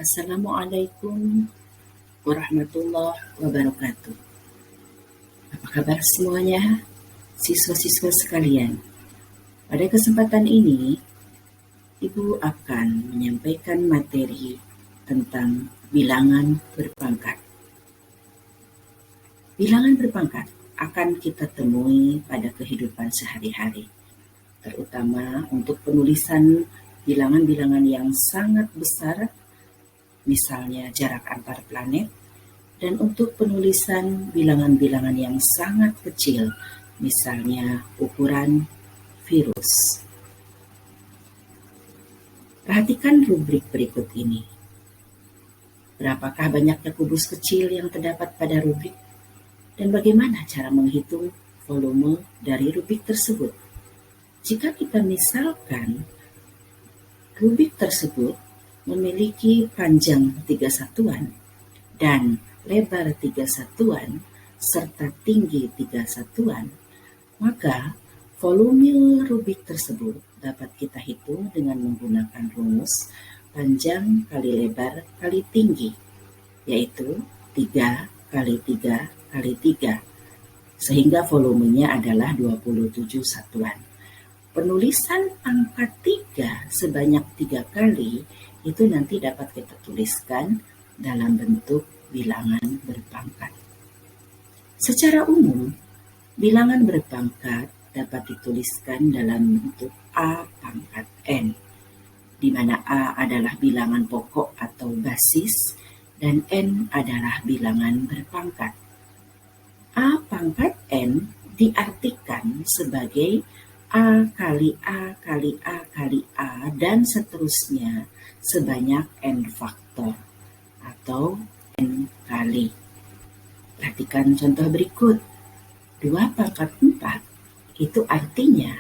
Assalamualaikum warahmatullahi wabarakatuh. Apa kabar semuanya, siswa-siswa sekalian? Pada kesempatan ini, Ibu akan menyampaikan materi tentang bilangan berpangkat. Bilangan berpangkat akan kita temui pada kehidupan sehari-hari, terutama untuk penulisan bilangan-bilangan yang sangat besar, misalnya jarak antar planet, dan untuk penulisan bilangan-bilangan yang sangat kecil, misalnya ukuran virus. Perhatikan rubrik berikut ini. Berapakah banyaknya kubus kecil yang terdapat pada rubrik? Dan bagaimana cara menghitung volume dari rubrik tersebut? Jika kita misalkan rubrik tersebut memiliki panjang 3 satuan dan lebar 3 satuan serta tinggi 3 satuan, maka volume rubrik tersebut dapat kita hitung dengan menggunakan rumus panjang kali lebar kali tinggi, yaitu 3 kali 3 kali 3, sehingga volumenya adalah 27 satuan. Penulisan angka 3 sebanyak 3 kali itu nanti dapat kita tuliskan dalam bentuk bilangan berpangkat. Secara umum, bilangan berpangkat dapat dituliskan dalam bentuk A pangkat N, di mana A adalah bilangan pokok atau basis dan N adalah bilangan berpangkat. A pangkat N diartikan sebagai A kali A kali A kali A dan seterusnya sebanyak N faktor atau N kali. Perhatikan contoh berikut. 2 pangkat 4 itu artinya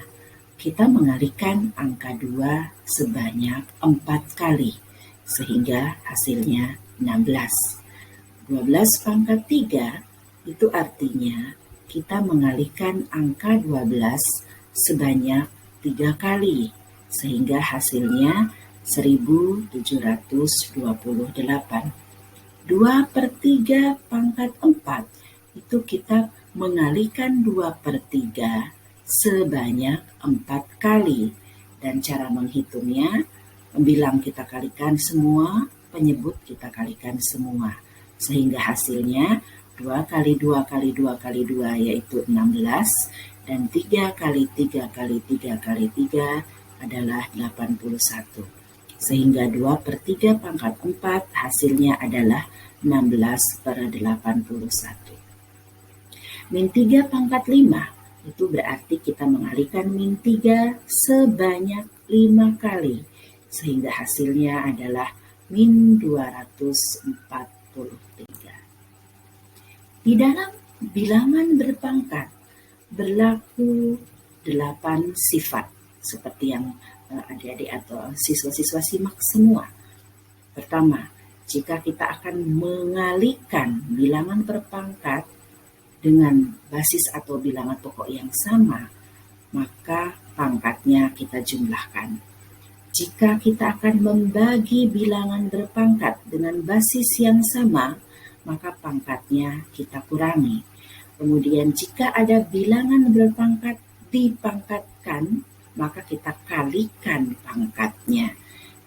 kita mengalikan angka 2 sebanyak 4 kali sehingga hasilnya 16. 12 pangkat 3 itu artinya kita mengalihkan angka 12 sebanyak 3 kali sehingga hasilnya 1728. 2/3 pangkat 4 itu kita mengalihkan 2/3 sebanyak 4 kali, dan cara menghitungnya membilang kita kalikan semua, penyebut kita kalikan semua, sehingga hasilnya 2 kali 2 kali 2 kali 2 yaitu 16, dan 3 kali 3 kali 3 kali 3 adalah 81. Sehingga 2/3 pangkat 4 hasilnya adalah 16/81. Min 3 pangkat 5 itu berarti kita mengalihkan min 3 sebanyak 5 kali sehingga hasilnya adalah min 243. Di dalam bilangan berpangkat berlaku 8 sifat seperti yang adik-adik atau siswa-siswa simak semua. Pertama, jika kita akan mengalihkan bilangan berpangkat dengan basis atau bilangan pokok yang sama, maka pangkatnya kita jumlahkan. Jika kita akan membagi bilangan berpangkat dengan basis yang sama, maka pangkatnya kita kurangi. Kemudian jika ada bilangan berpangkat dipangkatkan, maka kita kalikan pangkatnya.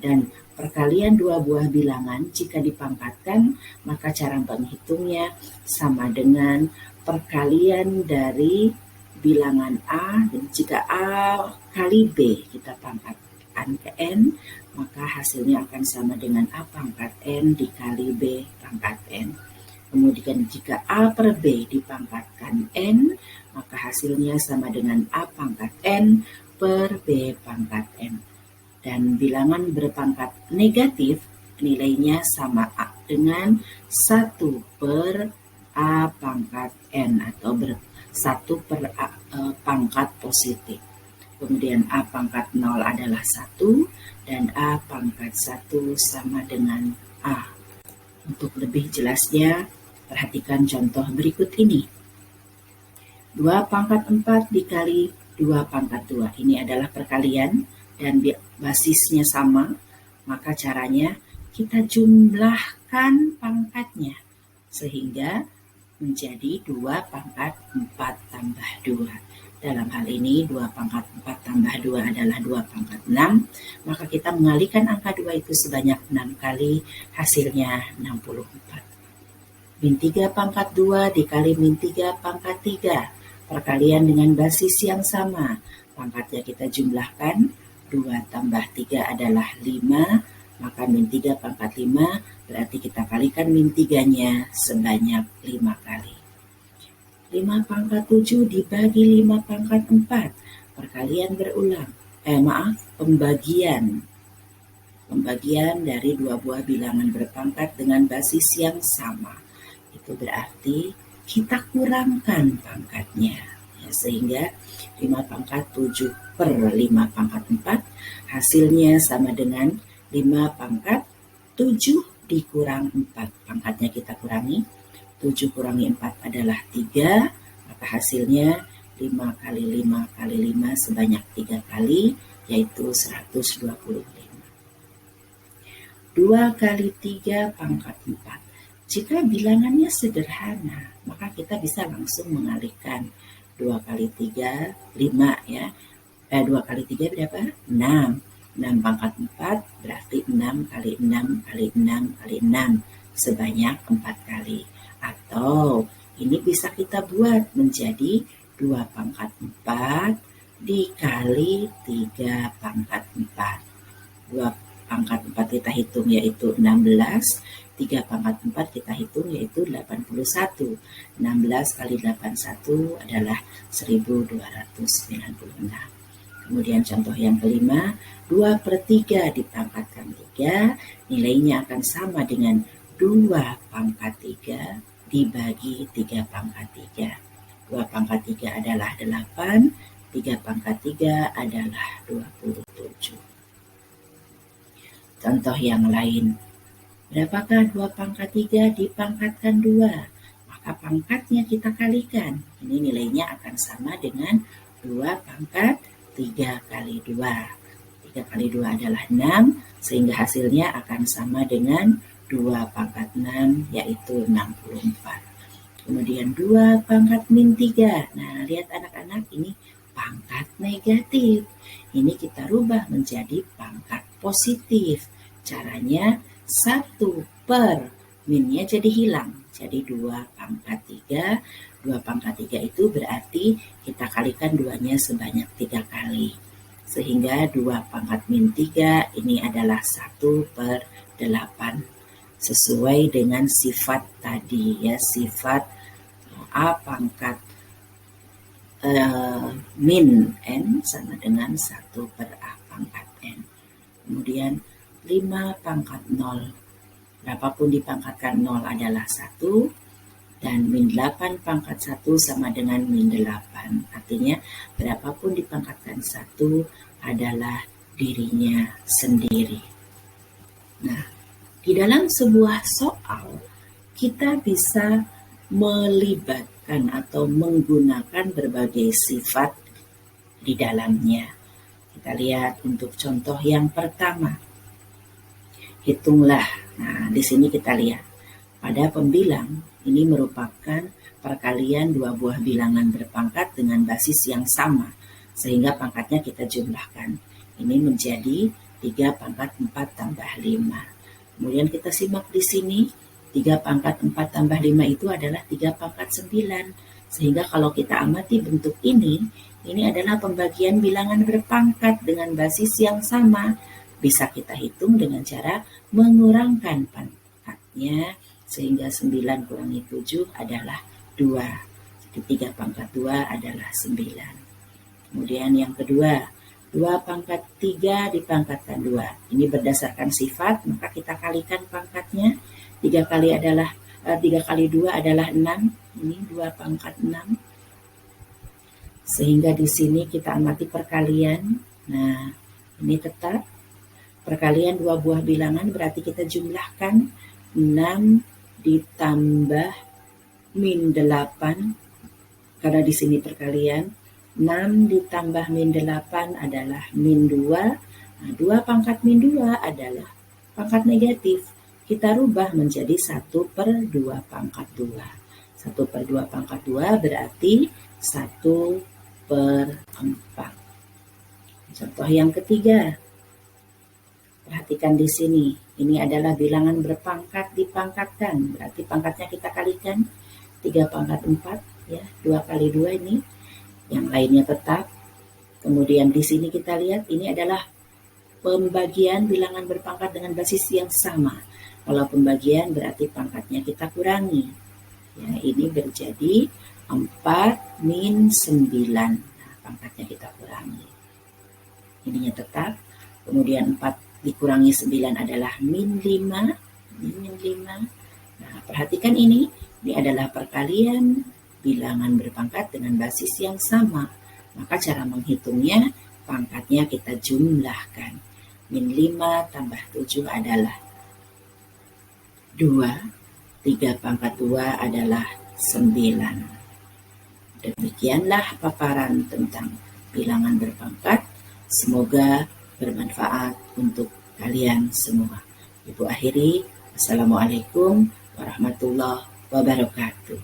Dan perkalian 2 buah bilangan jika dipangkatkan, maka cara menghitungnya sama dengan perkalian dari bilangan A. Dan jika A kali B kita pangkatkan ke N, maka hasilnya akan sama dengan A pangkat N dikali B pangkat N. Kemudian jika A per B dipangkatkan N, maka hasilnya sama dengan A pangkat N per B pangkat N. Dan bilangan berpangkat negatif nilainya sama dengan 1 per A pangkat N atau 1 per A, pangkat positif. Kemudian A pangkat 0 adalah 1 dan A pangkat 1 sama dengan A. Untuk lebih jelasnya, perhatikan contoh berikut ini. 2 pangkat 4 dikali 2 pangkat 2. Ini adalah perkalian dan basisnya sama, maka caranya kita jumlahkan pangkatnya sehingga menjadi 2 pangkat 4 tambah 2. Dalam hal ini 2 pangkat 4 tambah 2 adalah 2 pangkat 6, maka kita mengalihkan angka 2 itu sebanyak 6 kali, hasilnya 64. Min 3 pangkat 2 dikali min 3 pangkat 3, perkalian dengan basis yang sama, pangkatnya kita jumlahkan, 2 tambah 3 adalah 5, maka min 3 pangkat 5 berarti kita kalikan min 3-nya sebanyak 5 kali. 5 pangkat 7 dibagi 5 pangkat 4, perkalian berulang, pembagian dari 2 buah bilangan berpangkat dengan basis yang sama. Itu berarti kita kurangkan pangkatnya, ya, sehingga 5 pangkat 7 per 5 pangkat 4 hasilnya sama dengan 5 pangkat 7 dikurang 4. Pangkatnya kita kurangi, 7 kurangi 4 adalah 3, maka hasilnya 5 kali 5 kali 5 sebanyak 3 kali, yaitu 125. 2 kali 3 pangkat 4. Jika bilangannya sederhana, maka kita bisa langsung mengalihkan. 2 kali 3, 5 ya. 2 kali 3 berapa? 6. 6 pangkat 4 berarti 6 kali 6 kali 6 kali 6 sebanyak 4 kali. Atau ini bisa kita buat menjadi 2 pangkat 4 dikali 3 pangkat 4. 2 pangkat 4 kita hitung yaitu 16, 3 pangkat 4 kita hitung yaitu 81. 16 kali 81 adalah 1296. Kemudian contoh yang kelima, 2 per 3 dipangkatkan 3, nilainya akan sama dengan 2 pangkat 3 dibagi 3 pangkat 3. 2 pangkat 3 adalah 8, 3 pangkat 3 adalah 27. Contoh yang lain, berapakah 2 pangkat 3 dipangkatkan 2? Maka pangkatnya kita kalikan, ini nilainya akan sama dengan 2 pangkat 3 kali 2. 3 kali 2 adalah 6, sehingga hasilnya akan sama dengan 2 pangkat 6, yaitu 64. Kemudian 2 pangkat min 3. Nah, lihat anak-anak, ini pangkat negatif. Ini kita rubah menjadi pangkat positif. Caranya 1 per minnya jadi hilang. Jadi 2 pangkat 3. 2 pangkat 3 itu berarti kita kalikan 2-nya sebanyak 3 kali. Sehingga 2 pangkat min 3 ini adalah 1 per 8. Sesuai dengan sifat tadi ya, sifat A pangkat min N sama dengan 1 per A pangkat N. Kemudian 5 pangkat 0. Berapapun dipangkatkan 0 adalah 1. Dan min 8 pangkat 1 sama dengan min 8. Artinya berapapun dipangkatkan 1 adalah dirinya sendiri. Nah, di dalam sebuah soal kita bisa melibatkan atau menggunakan berbagai sifat di dalamnya. Kita lihat untuk contoh yang pertama. Hitunglah. Nah, di sini kita lihat pada pembilang ini merupakan perkalian 2 buah bilangan berpangkat dengan basis yang sama, sehingga pangkatnya kita jumlahkan. Ini menjadi 3 pangkat 4 tambah 5. Kemudian kita simak di sini, 3 pangkat 4 tambah 5 itu adalah 3 pangkat 9. Sehingga kalau kita amati bentuk ini adalah pembagian bilangan berpangkat dengan basis yang sama. Bisa kita hitung dengan cara mengurangkan pangkatnya, sehingga 9 kurangi 7 adalah 2. Jadi 3 pangkat 2 adalah 9. Kemudian yang kedua, 2 pangkat 3 dipangkatkan 2. Ini berdasarkan sifat, maka kita kalikan pangkatnya. 3 kali 2 adalah 6. Ini 2 pangkat 6. Sehingga di sini kita amati perkalian. Nah, ini tetap perkalian 2 buah bilangan, berarti kita jumlahkan 6 ditambah min 8, karena di sini perkalian 6 ditambah min 8 adalah min 2. Nah, 2 pangkat min 2 adalah pangkat negatif kita rubah menjadi 1/2 pangkat 2. 1/2 pangkat 2 berarti 1/4. Contoh yang ketiga, perhatikan di sini. Ini adalah bilangan berpangkat dipangkatkan. Berarti pangkatnya kita kalikan 3/4 ya. 2 kali 2 ini. Yang lainnya tetap. Kemudian di sini kita lihat ini adalah pembagian bilangan berpangkat dengan basis yang sama. Kalau pembagian berarti pangkatnya kita kurangi. Ya, ini berjadi 4 min 9. Nah, pangkatnya kita kurangi. Ininya tetap. Kemudian 4 dikurangi 9 adalah min 5. Nah, perhatikan ini adalah perkalian bilangan berpangkat dengan basis yang sama. Maka cara menghitungnya, pangkatnya kita jumlahkan. Min 5 tambah 7 adalah 2. 3/2 adalah 9. Demikianlah paparan tentang bilangan berpangkat. Semoga bermanfaat untuk kalian semua. Ibu akhiri, Assalamualaikum warahmatullahi wabarakatuh.